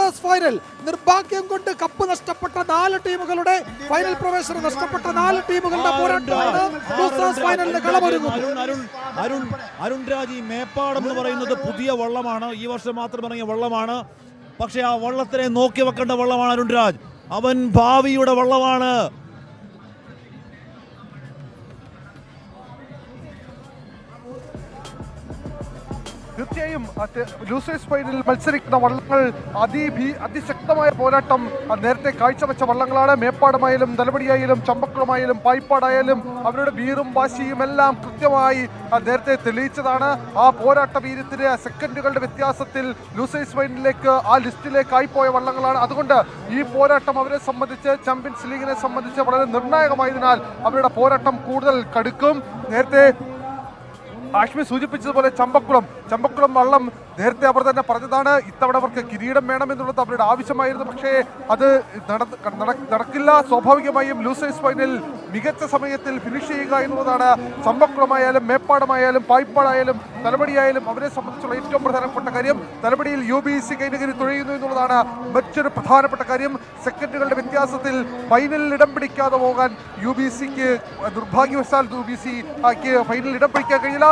Losers final. നിർഭാഗ്യം കൊണ്ട് cup നഷ്ടപ്പെട്ട 4 ടീമുകളുടെ ഫൈനൽ പ്രവേശനം നഷ്ടപ്പെട്ട 4 ടീമുകളുടെ പോരാട്ടമാണ് ലൂസേഴ്സ് ഫൈനലിന് കളമൊരുങ്ങുന്നത്. അരുൺ രാജ്, മേപ്പാടം എന്ന് പറയുന്നത് പുതിയ വള്ളമാണ്, ഈ വർഷം മാത്രം ഇറങ്ങിയ വള്ളമാണ്. പക്ഷെ ആ വള്ളത്തിനെ നോക്കി വെക്കേണ്ട വള്ളമാണ് അരുൺ രാജ്. അവൻ ഭാവിയുടെ വള്ളമാണ്. തീർച്ചയായും ലൂസേഴ്സ് ഫൈനലിൽ മത്സരിക്കുന്ന വള്ളങ്ങൾ അതിശക്തമായ പോരാട്ടം നേരത്തെ കാഴ്ചവെച്ച വള്ളങ്ങളാണ്. മേപ്പാടമായാലും തലവടിയായാലും ചമ്പക്കുളമായാലും പായിപ്പാടായാലും അവരുടെ വീറും വാശിയും എല്ലാം കൃത്യമായി നേരത്തെ തെളിയിച്ചതാണ്. ആ പോരാട്ട വീര്യത്തിന് സെക്കൻഡുകളുടെ വ്യത്യാസത്തിൽ ലൂസേഴ്സ് ഫൈനലിലേക്ക് ആ ലിസ്റ്റിലേക്ക് ആയിപ്പോയ വള്ളങ്ങളാണ്. അതുകൊണ്ട് ഈ പോരാട്ടം അവരെ സംബന്ധിച്ച്, ചാമ്പ്യൻസ് ലീഗിനെ സംബന്ധിച്ച് വളരെ നിർണായകമായതിനാൽ അവരുടെ പോരാട്ടം കൂടുതൽ കടുക്കും. നേരത്തെ ആഷ്മി സൂചിപ്പിച്ചതുപോലെ ചമ്പക്കുളം വള്ളം നേരത്തെ അവർ തന്നെ പറഞ്ഞതാണ്, ഇത്തവണ അവർക്ക് കിരീടം വേണമെന്നുള്ളത് അവരുടെ ആവശ്യമായിരുന്നു. പക്ഷേ അത് നടക്കില്ല. സ്വാഭാവികമായും ലൂസേഴ്സ് ഫൈനലിൽ മികച്ച സമയത്തിൽ ഫിനിഷ് ചെയ്യുക എന്നുള്ളതാണ് ചമ്പക്കുളമായാലും മേപ്പാടമായാലും പായിപ്പാടായാലും തലവടിയായാലും അവരെ സംബന്ധിച്ചുള്ള ഏറ്റവും പ്രധാനപ്പെട്ട കാര്യം. തലവടിയിൽ UBC കൈനകരി തുഴയുന്നു എന്നുള്ളതാണ് മറ്റൊരു പ്രധാനപ്പെട്ട കാര്യം. സെക്കൻഡുകളുടെ വ്യത്യാസത്തിൽ ഫൈനലിൽ ഇടം പിടിക്കാതെ പോകാൻ UBCക്ക് നിർഭാഗ്യവശാൽ UBCക്ക് ഫൈനലിൽ ഇടം പിടിക്കാൻ കഴിയില്ല.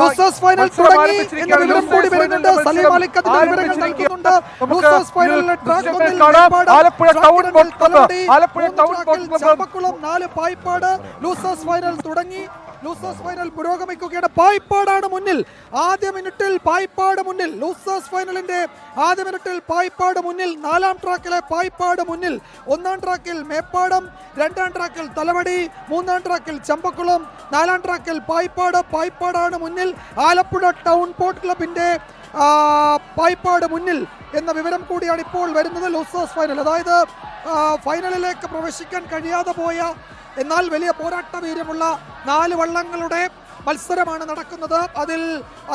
ലൂസേഴ്സ് ഫൈനൽ തുടങ്ങി എന്ന വിവരം കൂടി വരുന്നുണ്ട്. സലീം അലിക്ക് അതിന്റെ വിവരങ്ങൾ നൽകുന്നുണ്ട്. ലൂസേഴ്സ് ഫൈനലിലെ track 1 Alappuzha town Champakulam 4 Payippad. Losers final തുടങ്ങി. ലൂസേഴ്സ് ഫൈനൽ പുരോഗമിക്കുകയാണ്. പായിപ്പാടാണ് മുന്നിൽ. ആദ്യ മിനിറ്റിൽ പായിപ്പാട് മുന്നിൽ. ലൂസേഴ്സ് ഫൈനലിന്റെ ആദ്യ മിനിറ്റിൽ പായിപ്പാട് മുന്നിൽ. 4ാം ട്രാക്കിലെ പായിപ്പാട് മുന്നിൽ. 1ാം ട്രാക്കിൽ മേപ്പാടം, 2ാം ട്രാക്കിൽ തലവടി, 3ാം ട്രാക്കിൽ ചമ്പക്കുളം, 4ാം ട്രാക്കിൽ പായിപ്പാടാണ് മുന്നിൽ. ആലപ്പുഴ ടൗൺ പോർട്ട് ക്ലബിന്റെ പായിപ്പാട് മുന്നിൽ എന്ന വിവരം കൂടിയാണ് ഇപ്പോൾ വരുന്നത്. ലൂസേഴ്സ് ഫൈനൽ, അതായത് ഫൈനലിലേക്ക് പ്രവേശിക്കാൻ കഴിയാതെ പോയ എന്നാൽ വലിയ പോരാട്ട വീര്യമുള്ള 4 വള്ളങ്ങളുടെ മത്സരമാണ് നടക്കുന്നത്. അതിൽ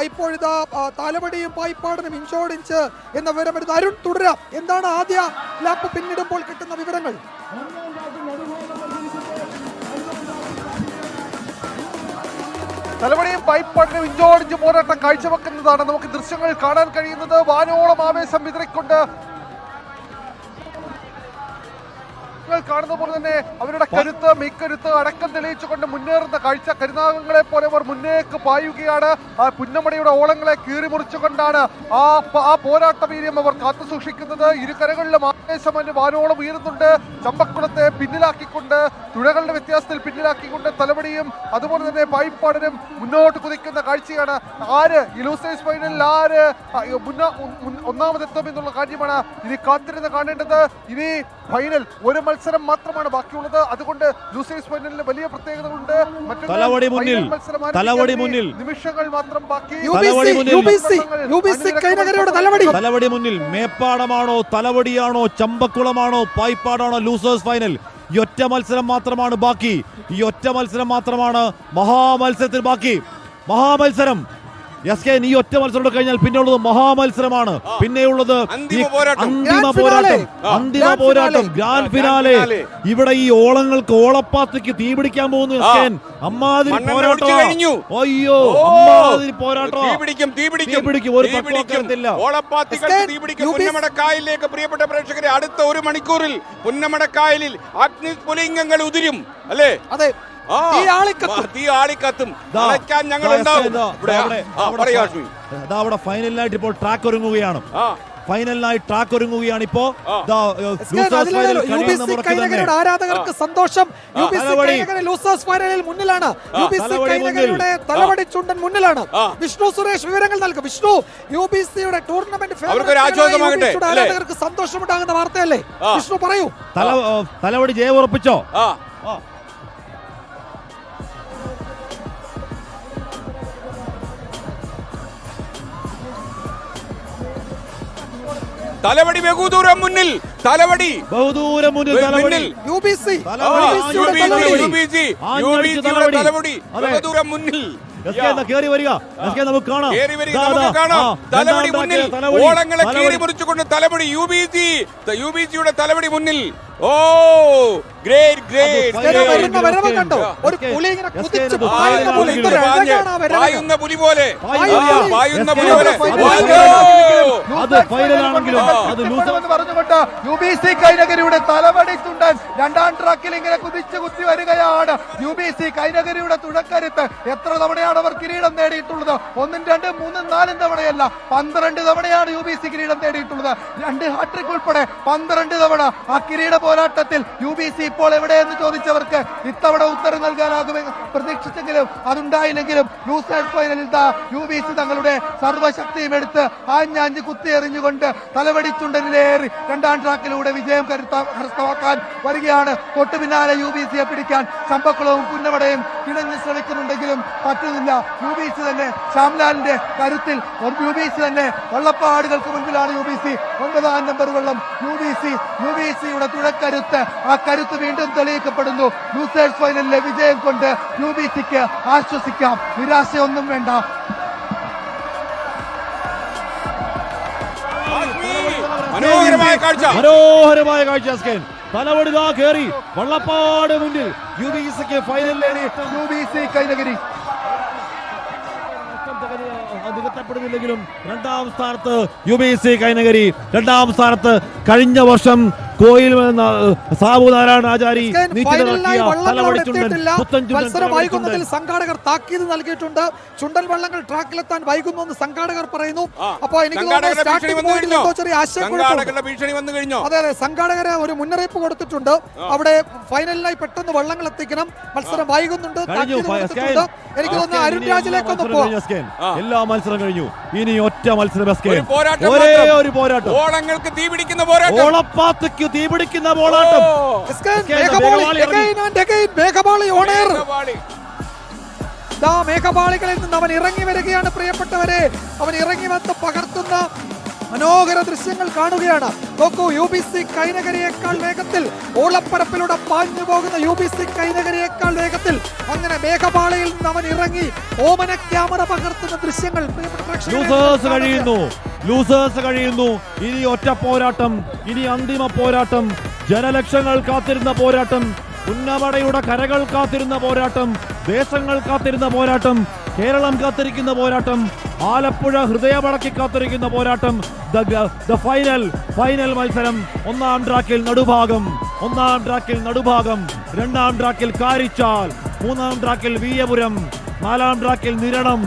ഇപ്പോഴിതാ തലവടിയും പായിപ്പാടിനും ഇഞ്ചോടിഞ്ച് എന്ന വിവരം വരുന്നത്. അരുൺ, തുടരാം. എന്താണ് ആദ്യ ലാപ്പ് പിന്നിടുമ്പോൾ കിട്ടുന്ന വിവരങ്ങൾ? തലവടിയും പായിപ്പാടിനും ഇഞ്ചോടിഞ്ച് പോരാട്ടം കാഴ്ചവെക്കുന്നതാണ് നമുക്ക് ദൃശ്യങ്ങൾ കാണാൻ കഴിയുന്നത്. വാനോളം ആവേശം വിതറിക്കൊണ്ട് കാണുന്ന പോലെ തന്നെ അവരുടെ കരുത്ത്, മെയ്ക്കരുത്ത് അടക്കം തെളിയിച്ചുകൊണ്ട് മുന്നേറുന്ന കാഴ്ച. കരുനാഗങ്ങളെ പോലെ അവർ മുന്നേക്ക് പായുകയാണ്. ആ പുന്നമടയുടെ ഓളങ്ങളെ കീറിമുറിച്ചുകൊണ്ടാണ് ആ പോരാട്ട വീര്യം അവർ കാത്തു സൂക്ഷിക്കുന്നത്. ഇരുകരകളിലും ആവേശം വാനോളം ഉയരുന്നുണ്ട്. ചമ്പക്കുളത്തെ പിന്നിലാക്കിക്കൊണ്ട്, തുഴകളുടെ വ്യത്യാസത്തിൽ പിന്നിലാക്കിക്കൊണ്ട് തലവടിയും അതുപോലെ തന്നെ പായിപ്പാടിനും മുന്നോട്ട് കുതിക്കുന്ന കാഴ്ചയാണ്. ഈ ലൂസേഴ്സ് ഫൈനലിൽ ഒന്നാമതെത്തും എന്നുള്ള കാര്യമാണ് ഇനി കാത്തിരുന്ന് കാണേണ്ടത്. ഇനി ഫൈനൽ ഒരു മത്സരം മാത്രമാണ് ബാക്കിയുള്ളത്. അതുകൊണ്ട് ലൂസേഴ്സ് ഫൈനലിന് വലിയ പ്രത്യേകതകളുണ്ട്. നിമിഷങ്ങൾ മാത്രം ബാക്കി. തലവടി മുന്നിൽ. മേപ്പാടമാണോ തലവടിയാണോ ചമ്പക്കുളമാണോ പായിപ്പാടാണോ ലൂസേഴ്സ് ഫൈനൽ? ഈ ഒറ്റ മത്സരം മാത്രമാണ് ബാക്കി. ഈ ഒറ്റ മത്സരം മാത്രമാണ് മഹാമത്സരത്തിൽ ബാക്കി. മഹാമത്സരം ഈ ഒറ്റ മത്സരം കഴിഞ്ഞാൽ പിന്നെയുള്ളത് മഹാമത്സരമാണ്. പിന്നെയുള്ളത് അന്തിമ പോരാട്ടം, ഗ്രാൻഡ് ഫിനാലെ. ഇവിടെ ഈ ഓളങ്ങൾക്ക്, ഓളപ്പാത്തിക്ക് തീ പിടിക്കാൻ പോകുന്നു. അമ്മാതിരി പോരാട്ടം. അയ്യോ, അമ്മാതിരി പോരാട്ടം. പുന്നമടക്കായലിലേക്ക് പ്രിയപ്പെട്ട പ്രേക്ഷകരെ, അടുത്ത 1 മണിക്കൂറിൽ പുന്നമടക്കായലിൽ അഗ്നിസ്ഫുലിംഗങ്ങൾ ഉതിരും. അല്ലേ? അതെ. അവിടെ ഫൈനലിനായിട്ട് ഇപ്പോൾ ട്രാക്ക് ഒരുങ്ങുകയാണ്. ഇപ്പോ ആരാധകർക്ക് സന്തോഷം. ലൂസേഴ്സ് ഫൈനലിൽ മുന്നിലാണ്. തലവടി ചുണ്ടൻ മുന്നിലാണ്. വിഷ്ണു സുരേഷ് വിവരങ്ങൾ നൽകും. വിഷ്ണു, UBCയുടെ ടൂർണമെന്റ് ആരാധകർക്ക് സന്തോഷമുണ്ടാകുന്ന വാർത്തയല്ലേ? വിഷ്ണു പറയൂ. തലവടി ജയം ഉറപ്പിച്ചോ? തലവടി ബഹുദൂരം മുന്നിൽ. തലവടി ബഹുദൂരം മുന്നിൽ. UBC ബഹുദൂരം മുന്നിൽ. കേറി വരിക, നമുക്ക് കാണാം. തലവടി മുന്നിൽ. ഓളങ്ങളെ കീറി മുറിച്ചുകൊണ്ട് തലവടി. UBCയുടെ തലവടി മുന്നിൽ. ഓ ഗ്രേറ്റ് വരുന്ന വരവ് കണ്ടോ, ഒരു പുലി ഇങ്ങനെ കുതിച്ച് പായുന്ന പോലെ, എന്തൊരു അഴകാണ് ആ വരവ്. പായുന്ന പുലി പോലെ അത് ഫൈനലാണെങ്കിലും അത് എന്ന് പറഞ്ഞുകൊണ്ട് UBC കൈനഗരിയുടെ തലവടിത്തുണ്ടൻ രണ്ടാം ട്രാക്കിൽ ഇങ്ങനെ കുതിച്ചു കുത്തി വരികയാണ്. UBC കൈനഗരിയുടെ തുടക്കരുത്ത്. എത്ര തവണയാണ് അവർ കിരീടം നേടിയിട്ടുള്ളത്? 1, 2, 3, 4 തവണയല്ല, 12 തവണയാണ് UBC കിരീടം നേടിയിട്ടുള്ളത്. 2 ഹാട്രിക് ഉൾപ്പെടെ 12 തവണ ആ കിരീട പോരാട്ടത്തിൽ UBC ഇപ്പോൾ എവിടെയെന്ന് ചോദിച്ചവർക്ക് ഇത്തവണ ഉത്തരം നൽകാനാകുമെന്ന് പ്രതീക്ഷിച്ചെങ്കിലും അതുണ്ടായില്ലെങ്കിലും ലൂസേഴ്സ് ഫൈനലിൽ UBC തങ്ങളുടെ സർവ്വശക്തിയും എടുത്ത് ആഞ്ഞാഞ്ഞ് കുത്തിയെറിഞ്ഞുകൊണ്ട് തലവടിച്ചുണ്ടനിലേറി രണ്ടാം ട്രാക്കിലൂടെ വിജയം കരസ്ഥമാക്കാൻ വരികയാണ്. തൊട്ടു പിന്നാലെ UBCയെ പിടിക്കാൻ ചമ്പക്കുളവും പുന്നമടയും കിണഞ്ഞു ശ്രമിക്കുന്നുണ്ടെങ്കിലും പറ്റുന്നില്ല. UBC തന്നെ ശ്യാംലാലിന്റെ കരുത്തിൽ UBC തന്നെ വള്ളപ്പാടുകൾക്ക് മുൻപിലാണ്. UBC 9ാം നമ്പർ വെള്ളം UBCയുടെ തുഴക്കരുത്ത്, ആ കരുത്ത് വീണ്ടും തെളിയിക്കപ്പെടുന്നു. ലൂസേഴ്സ് ഫൈനലിലെ വിജയം കൊണ്ട് UBCക്ക് ആശ്വസിക്കാം, നിരാശയൊന്നും വേണ്ട. മനോഹരമായ കാഴ്ച സ്കേൻ. തലവടിതാ കേറി വള്ളപ്പാട് മുന്നിൽ UBCക്ക് ഫൈനലിൽ UBC കൈനഗരി നികത്തപ്പെടുന്നില്ലെങ്കിലും രണ്ടാം സ്ഥാനത്ത് UBC കൈനഗരി. രണ്ടാം സ്ഥാനത്ത് കഴിഞ്ഞ വർഷം കോയിൽ സാബു നാരായണ ആചാരി മത്സരം വൈകുന്നതിൽ സംഘാടകർ താക്കീത് നൽകിയിട്ടുണ്ട്. ചുണ്ടൻ വള്ളങ്ങൾ ട്രാക്കിലെത്താൻ വൈകുന്നു സംഘാടകർ പറയുന്നു. അപ്പൊ എനിക്ക് അതെ അതെ, സംഘാടകര് ഒരു മുന്നറിയിപ്പ് കൊടുത്തിട്ടുണ്ട്. അവിടെ ഫൈനലിനായി പെട്ടെന്ന് വള്ളങ്ങൾ എത്തിക്കണം, മത്സരം വൈകുന്നുണ്ട്. എനിക്ക് തോന്നുന്നു അരുൺ രാജിലേക്കൊന്ന് പോവാം. എല്ലാ മത്സരം കഴിഞ്ഞു, ഇനി ഒറ്റ മത്സരം ഒരേ ഒരു പോരാട്ടം, ഓളങ്ങൾക്ക് തീ പിടിക്കുന്ന പോരാട്ടം, ഓളപ്പാത്തയ്ക്ക് തീ പിടിക്കുന്ന പോരാട്ടം. മേഘപാളികളിൽ നിന്ന് അവൻ ഇറങ്ങി വരികയാണ് പ്രിയപ്പെട്ടവരെ. അവൻ ഇറങ്ങി വന്ന് പകർത്തുന്ന മനോഹര ദൃശ്യങ്ങൾ കാണുകയാണ്. നോക്കൂ, UBC കൈനഗരിയേക്കാൾ വേഗത്തിൽ ഓളപ്പരപ്പിലൂടെ പാഞ്ഞു പോകുന്ന UBC കൈനഗരിയേക്കാൾ വേഗത്തിൽ അങ്ങനെ മേഘപാളയിൽ നിന്ന് അവൻ ഇറങ്ങി ഓമന ക്യാമറ പകർത്തുന്ന ദൃശ്യങ്ങൾ ലൂസേഴ്സ് കഴിയുന്നു. ഇനി ഒറ്റ പോരാട്ടം, ഇനി അന്തിമ പോരാട്ടം, ജനലക്ഷങ്ങൾ കാത്തിരുന്ന പോരാട്ടം, പുന്നമടയുടെ കരകൾ കാത്തിരുന്ന പോരാട്ടം, ദേശങ്ങൾ കാത്തിരുന്ന പോരാട്ടം, കേരളം കാത്തിരിക്കുന്ന പോരാട്ടം, ആലപ്പുഴ ഹൃദയമടക്കി കാത്തിരിക്കുന്ന പോരാട്ടം. ഫൈനൽ മത്സരം ഒന്നാം ട്രാക്കിൽ നടുഭാഗം, രണ്ടാം ട്രാക്കിൽ കാരിച്ചാൽ, മൂന്നാം ട്രാക്കിൽ വീയപുരം, നാലാം ട്രാക്കിൽ നിരണം.